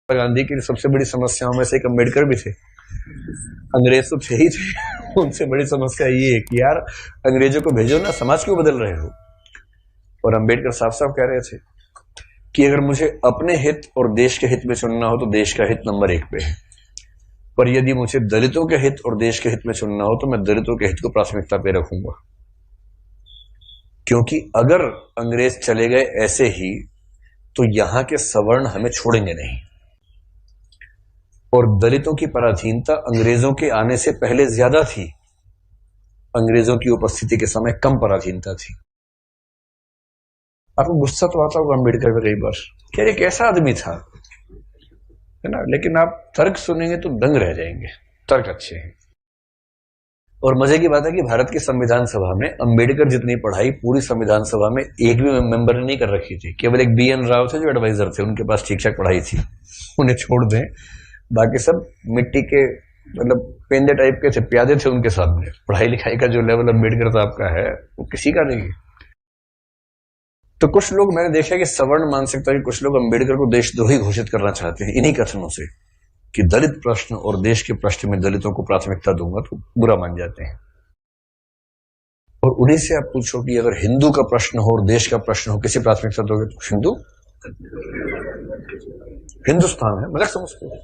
गांधी की सबसे बड़ी समस्याओं में से एक अम्बेडकर भी थे। अंग्रेज तो थे ही थे। उनसे बड़ी समस्या ये है कि यार अंग्रेजों को भेजो ना, समाज क्यों बदल रहे हो। और अम्बेडकर साफ साफ कह रहे थे कि अगर मुझे अपने हित और देश के हित में चुनना हो तो देश का हित नंबर 1 पे है, पर यदि मुझे दलितों के हित और देश के हित में चुनना हो तो मैं दलितों के हित को प्राथमिकता पे रखूंगा। क्योंकि अगर अंग्रेज चले गए ऐसे ही तो यहां के सवर्ण हमें छोड़ेंगे नहीं, और दलितों की पराधीनता अंग्रेजों के आने से पहले ज्यादा थी, अंग्रेजों की उपस्थिति के समय कम पराधीनता थी। आपको गुस्सा तो आता होगा अम्बेडकर पे कई बार, क्या एक ऐसा आदमी था, है ना, लेकिन आप तर्क सुनेंगे तो दंग रह जाएंगे। तर्क अच्छे हैं। और मजे की बात है कि भारत की संविधान सभा में अम्बेडकर जितनी पढ़ाई पूरी संविधान सभा में एक भी मेंबर ने नहीं कर रखी थी। केवल एक BN राव थे जो एडवाइजर थे, उनके पास ठीक ठाक पढ़ाई थी, उन्हें छोड़ दें, बाकी सब मिट्टी के मतलब पेंदे टाइप के थे, प्यादे थे उनके सामने। पढ़ाई लिखाई का जो लेवल अम्बेडकर साहब का है वो किसी का नहीं है। तो कुछ लोग मैंने देखा कि सवर्ण मानसिकता के कुछ लोग अम्बेडकर को देशद्रोही घोषित करना चाहते हैं इन्हीं कथनों से कि दलित प्रश्न और देश के प्रश्न में दलितों को प्राथमिकता दूंगा तो बुरा मान जाते हैं। और उन्हीं से आप पूछो कि अगर हिंदू का प्रश्न हो और देश का प्रश्न हो, किसी प्राथमिकता दोगे? तो हिंदू, हिंदुस्तान है, मजाक समझते हो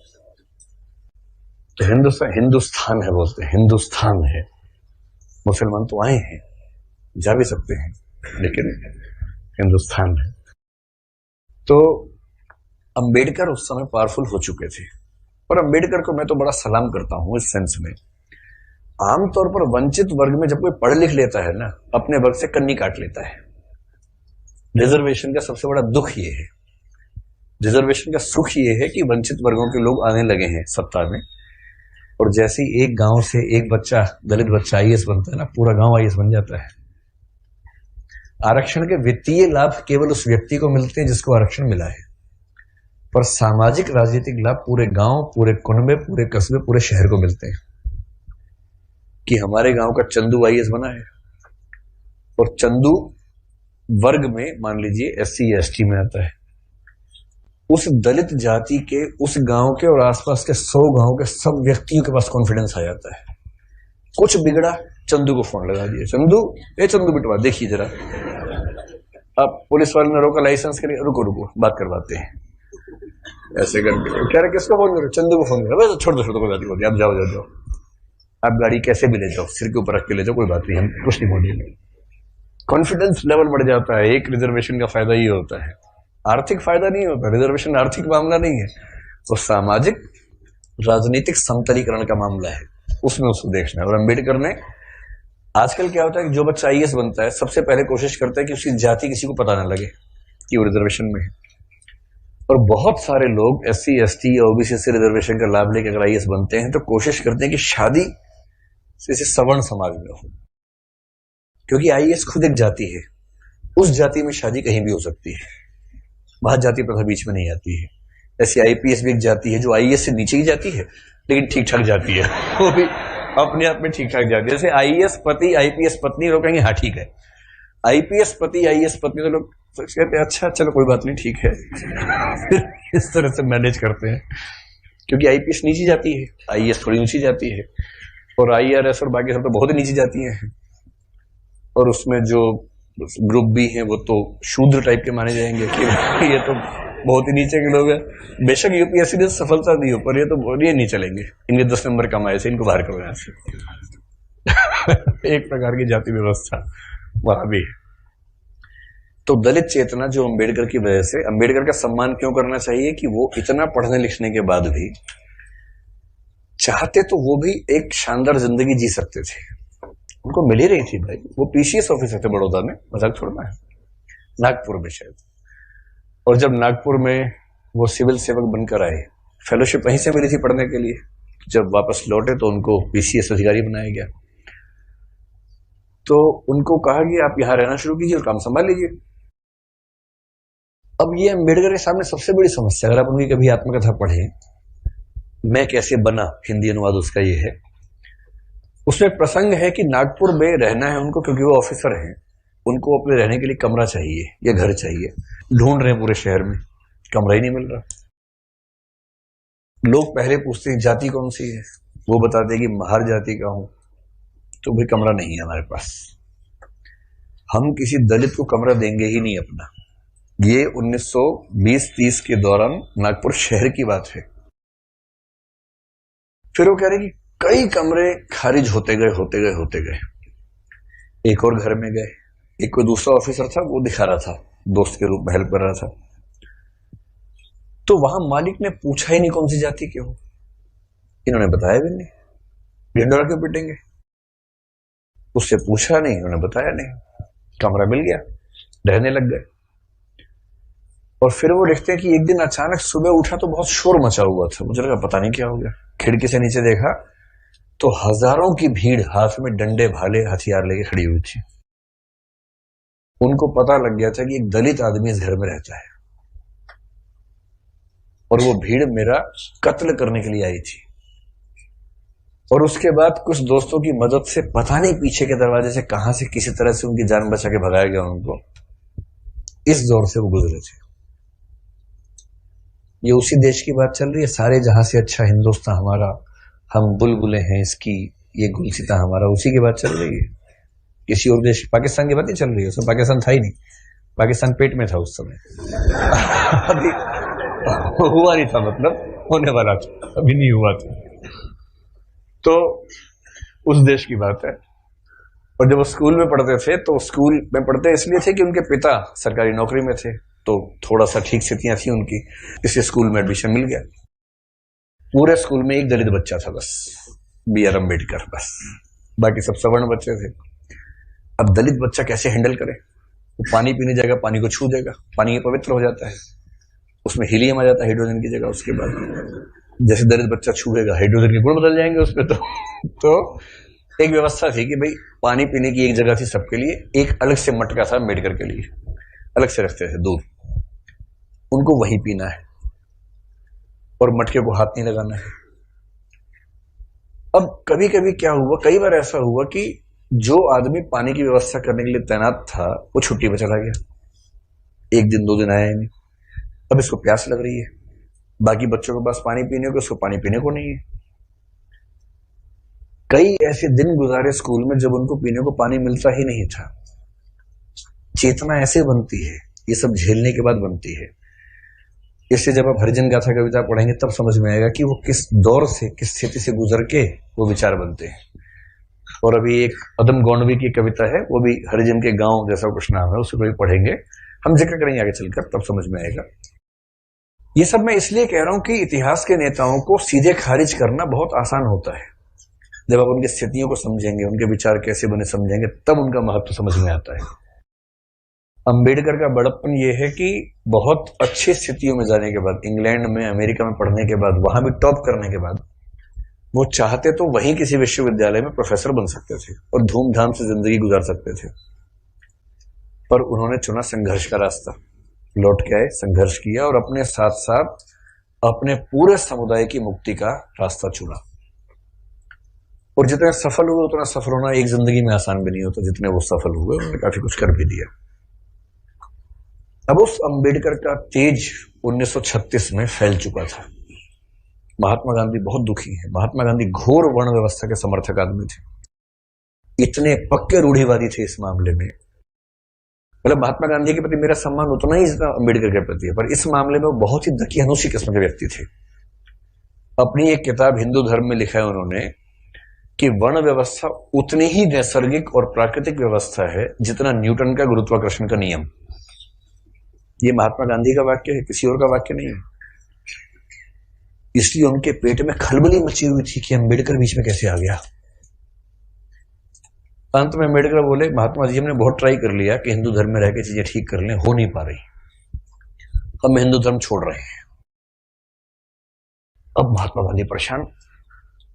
तो हिंदुस्तान है बोलते हैं, हिंदुस्तान है। मुसलमान तो आए हैं, जा भी सकते हैं, लेकिन हिंदुस्तान है। तो अंबेडकर उस समय पावरफुल हो चुके थे, और अंबेडकर को मैं तो बड़ा सलाम करता हूं इस सेंस में। आमतौर पर वंचित वर्ग में जब कोई पढ़ लिख लेता है ना, अपने वर्ग से कन्नी काट लेता है। रिजर्वेशन का सबसे बड़ा दुख ये है, रिजर्वेशन का सुख ये है कि वंचित वर्गों के लोग आने लगे हैं सत्ता में, और जैसे ही एक गांव से एक बच्चा, दलित बच्चा IAS बनता है ना, पूरा गांव IAS बन जाता है। आरक्षण के वित्तीय लाभ केवल उस व्यक्ति को मिलते हैं जिसको आरक्षण मिला है, पर सामाजिक राजनीतिक लाभ पूरे गांव, पूरे कुनबे, पूरे कस्बे, पूरे शहर को मिलते हैं। कि हमारे गांव का चंदू IAS बना है, और चंदू वर्ग में मान लीजिए SC ST में आता है, उस दलित जाति के उस गांव के और आसपास के 100 गांव के सब व्यक्तियों के पास कॉन्फिडेंस आ जाता है। कुछ बिगड़ा, चंदू को फोन लगा दिया, चंदू बिटवा देखिए जरा। अब पुलिस वाले ने रोका लाइसेंस के लिए, रुको बात करवाते हैं, ऐसे करके कह रहे किसको फोन करो? चंदू को फोन करो। छोड़ दो कोई बात नहीं, आप जाओ, आप गाड़ी कैसे भी ले जाओ, सिर के ऊपर रख के ले जाओ, कोई बात नहीं, हम कुछ नहीं बोलेंगे। कॉन्फिडेंस लेवल बढ़ जाता है। एक रिजर्वेशन का फायदा ये होता है, आर्थिक फायदा नहीं होता। रिजर्वेशन आर्थिक मामला नहीं है, वो सामाजिक राजनीतिक समतलीकरण का मामला है, उसमें उसको देखना है। और अम्बेडकर ने, आजकल क्या होता है कि जो बच्चा IAS बनता है सबसे पहले कोशिश करता है कि उसकी जाति किसी को पता ना लगे कि वो रिजर्वेशन में है। और बहुत सारे लोग SC ST या OBC से रिजर्वेशन का लाभ लेकर अगर IAS बनते हैं तो कोशिश करते हैं कि शादी से सवर्ण समाज में हो, क्योंकि IAS खुद एक जाति है, उस जाति में शादी कहीं भी हो सकती है, वहां जाति प्रथा बीच में नहीं आती है। ऐसी IPS भी एक जाति है जो IAS से नीचे की जाती है, लेकिन ठीक ठाक जाती है, वो भी अपने आप में ठीक ठाक जाती है। जैसे IAS पति IPS पत्नी, लोग कहेंगे हाँ ठीक है, IPS पति IAS पत्नी, तो लोग कहते हैं अच्छा चलो कोई बात नहीं ठीक है। इस तरह से मैनेज करते हैं, क्योंकि IPS नीची जाती है, IAS थोड़ी ऊंची जाती है, और IRS और बाकी सब तो बहुत ही नीची जाती हैं। और उसमें जो ग्रुप भी हैं वो तो शूद्र टाइप के माने जाएंगे कि ये तो बहुत ही नीचे के लोग हैं। बेशक UPSC ने सफलता दी हो, पर ये तो ये नहीं चलेंगे, इनके 10 नंबर कमाए से इनको बाहर करो यहाँ से। एक प्रकार की जाति व्यवस्था वहां भी है। तो दलित चेतना जो अम्बेडकर की वजह से, अम्बेडकर का सम्मान क्यों करना चाहिए कि वो इतना पढ़ने लिखने के बाद भी चाहते तो वो भी एक शानदार जिंदगी जी सकते थे, उनको मिल ही रही थी भाई। वो PCS ऑफिसर थे बड़ौदा में, मजाक छोड़ना है, नागपुर में शायद। और जब नागपुर में वो सिविल सेवक बनकर आए, फेलोशिप वहीं से मिली थी पढ़ने के लिए, जब वापस लौटे तो उनको PCS अधिकारी बनाया गया। तो उनको कहा कि आप यहां रहना शुरू कीजिए और काम संभाल लीजिए। अब ये अम्बेडकर के सामने सबसे बड़ी समस्या, अगर आप उनकी कभी आत्मकथा पढ़ें, मैं कैसे बना, हिंदी अनुवाद उसका ये है, उसमें प्रसंग है कि नागपुर में रहना है उनको, क्योंकि वो ऑफिसर हैं, उनको अपने रहने के लिए कमरा चाहिए या घर चाहिए। ढूंढ रहे हैं पूरे शहर में, कमरा ही नहीं मिल रहा। लोग पहले पूछते हैं जाति कौन सी है, वो बताते हैं कि महार जाति का हूं, तो भाई कमरा नहीं है हमारे पास, हम किसी दलित को कमरा देंगे ही नहीं अपना। ये 1920-30 के दौरान नागपुर शहर की बात है। फिर वो कह रहे कि कई कमरे खारिज होते गए। एक और घर में गए, एक कोई दूसरा ऑफिसर था, वो दिखा रहा था, दोस्त के रूप में हेल्प कर रहा था, तो वहां मालिक ने पूछा ही नहीं कौन सी जाति के हो, इन्होंने बताया भी नहीं, ढिंडोरा क्यों पिटेंगे, उससे पूछा नहीं, उन्होंने बताया नहीं, कमरा मिल गया, रहने लग गए। और फिर वो देखते हैं कि एक दिन अचानक सुबह उठा तो बहुत शोर मचा हुआ था, मुझे लगा पता नहीं क्या हो गया, खिड़की से नीचे देखा तो हजारों की भीड़ हाथ में डंडे भाले हथियार लेके खड़ी हुई थी। उनको पता लग गया था कि एक दलित आदमी इस घर में रहता है और वो भीड़ मेरा कत्ल करने के लिए आई थी। और उसके बाद कुछ दोस्तों की मदद से पता नहीं पीछे के दरवाजे से कहां से किसी तरह से उनकी जान बचा के भगाया गया उनको। इस दौर से वो गुजरे थे। ये उसी देश की बात चल रही है, सारे जहां से अच्छा हिंदुस्तान हमारा, हम बुलबुलें हैं इसकी, ये गुलसिता हमारा, उसी की बात चल रही है। किसी और देश, पाकिस्तान की बात नहीं चल रही है, उसमें पाकिस्तान था ही नहीं, पाकिस्तान पेट में था उस समय अभी हुआ नहीं था, मतलब होने वाला था, अभी नहीं हुआ था। तो उस देश की बात है। और जब वो स्कूल में पढ़ते थे तो स्कूल में पढ़ते इसलिए थे कि उनके पिता सरकारी नौकरी में थे, तो थोड़ा सा ठीक स्थितियां थी उनकी, इसलिए स्कूल में एडमिशन मिल गया। पूरे स्कूल में एक दलित बच्चा था बस, B.R. अम्बेडकर, बस, बाकी सब सवर्ण बच्चे थे। अब दलित बच्चा कैसे हैंडल करे, वो पानी पीने जाएगा, पानी को छू देगा, पानी पवित्र हो जाता है, उसमें हीलियम आ जाता है हाइड्रोजन की जगह। उसके बाद जैसे दलित बच्चा छूएगा हाइड्रोजन के गुण बदल जाएंगे उसमें। तो एक व्यवस्था थी कि भाई पानी पीने की एक जगह थी सबके लिए, एक अलग से मटका था अम्बेडकर के लिए, अलग से रखते थे दूर, उनको वही पीना है और मटके को हाथ नहीं लगाना है। अब कभी कभी क्या हुआ, कई बार ऐसा हुआ कि जो आदमी पानी की व्यवस्था करने के लिए तैनात था वो छुट्टी पर चला गया, एक दिन 2 दिन आया ही नहीं। अब इसको प्यास लग रही है, बाकी बच्चों के पास पानी पीने को, उसको पानी पीने को नहीं है। कई ऐसे दिन गुजारे स्कूल में जब उनको पीने को पानी मिलता ही नहीं था। चेतना ऐसे बनती है, ये सब झेलने के बाद बनती है। इससे जब आप हरिजन गाथा कविता पढ़ेंगे तब समझ में आएगा कि वो किस दौर से, किस स्थिति से गुजर के वो विचार बनते हैं। और अभी एक अदम गौंडवी की कविता है, वो भी हरिजन के गांव जैसा कुछ नाम है, उसको भी पढ़ेंगे, हम जिक्र करेंगे आगे चलकर, तब समझ में आएगा। ये सब मैं इसलिए कह रहा हूं कि इतिहास के नेताओं को सीधे खारिज करना बहुत आसान होता है। जब आप उनकी स्थितियों को समझेंगे, उनके विचार कैसे बने समझेंगे, तब उनका महत्व समझ में आता है। अंबेडकर का बड़प्पन यह है कि बहुत अच्छी स्थितियों में जाने के बाद, इंग्लैंड में, अमेरिका में पढ़ने के बाद, वहां भी टॉप करने के बाद, वो चाहते तो वहीं किसी विश्वविद्यालय में प्रोफेसर बन सकते थे और धूमधाम से जिंदगी गुजार सकते थे, पर उन्होंने चुना संघर्ष का रास्ता। लौट के आए, संघर्ष किया और अपने साथ साथ अपने पूरे समुदाय की मुक्ति का रास्ता चुना। और जितने सफल हुए उतना सफल होना एक जिंदगी में आसान भी नहीं होता, जितने वो सफल हुए उन्होंने काफी कुछ कर भी दिया। अब उस अंबेडकर का तेज 1936 में फैल चुका था। महात्मा गांधी बहुत दुखी है। महात्मा गांधी घोर वर्ण व्यवस्था के समर्थक आदमी थे, इतने पक्के रूढ़िवादी थे इस मामले में। मतलब महात्मा गांधी के प्रति मेरा सम्मान उतना ही जितना अंबेडकर के प्रति है, पर इस मामले में वो बहुत ही दकियानूसी किस्म के व्यक्ति थे। अपनी एक किताब हिंदू धर्म में लिखा है उन्होंने कि वर्ण व्यवस्था उतनी ही नैसर्गिक और प्राकृतिक व्यवस्था है जितना न्यूटन का गुरुत्वाकर्षण का नियम। ये महात्मा गांधी का वाक्य है, किसी और का वाक्य नहीं है। इसलिए उनके पेट में खलबली मची हुई थी कि अंबेडकर बीच में कैसे आ गया। अंत में अम्बेडकर बोले, महात्मा जी हमने बहुत ट्राई कर लिया कि हिंदू धर्म में रह के चीजें ठीक कर लें, हो नहीं पा रही, हम हिंदू धर्म छोड़ रहे हैं। अब महात्मा गांधी परेशान,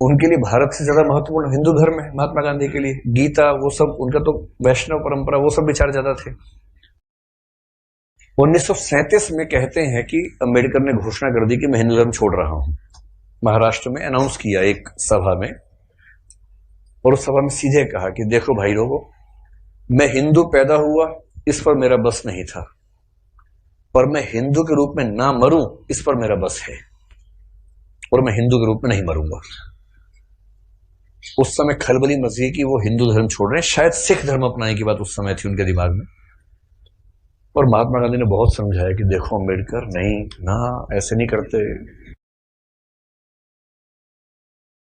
उनके लिए भारत से ज्यादा महत्वपूर्ण हिंदू धर्म है महात्मा गांधी के लिए, गीता वो सब, उनका तो वैष्णव परंपरा वो सब विचार ज्यादा थे। 1937 में कहते हैं कि अम्बेडकर ने घोषणा कर दी कि मैं हिंदू धर्म छोड़ रहा हूं। महाराष्ट्र में अनाउंस किया एक सभा में, और उस सभा में सीधे कहा कि देखो भाई लोगों, मैं हिंदू पैदा हुआ इस पर मेरा बस नहीं था, पर मैं हिंदू के रूप में ना मरूं इस पर मेरा बस है। और मैं हिंदू के रूप में नहीं मरूंगा। उस समय खलबली मची कि वो हिंदू धर्म छोड़ रहे हैं, शायद सिख धर्म अपनाने की बात उस समय थी उनके दिमाग में। और महात्मा गांधी ने बहुत समझाया कि देखो अम्बेडकर, नहीं ना, ऐसे नहीं करते।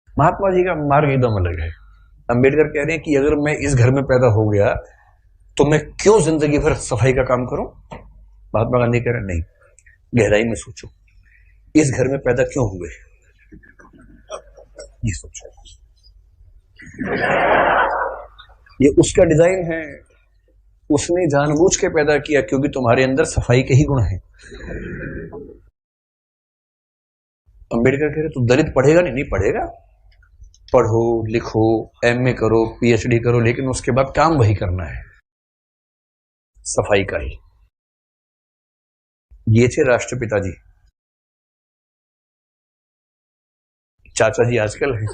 महात्मा जी का मार्ग एकदम अलग है। अम्बेडकर कह रहे हैं कि अगर मैं इस घर में पैदा हो गया तो मैं क्यों जिंदगी भर सफाई का काम करूं। महात्मा गांधी कह रहे हैं नहीं, गहराई में सोचो, इस घर में पैदा क्यों हुए, ये सोचो। ये उसका डिजाइन है, उसने जानबूझ के पैदा किया क्योंकि तुम्हारे अंदर सफाई के ही गुण हैं। अम्बेडकर कह रहे तू दलित पढ़ेगा नहीं, नहीं पढ़ेगा, पढ़ो लिखो, एमए करो, पीएचडी करो, लेकिन उसके बाद काम वही करना है, सफाई का ही। ये थे राष्ट्रपिता जी। चाचा जी आजकल हैं।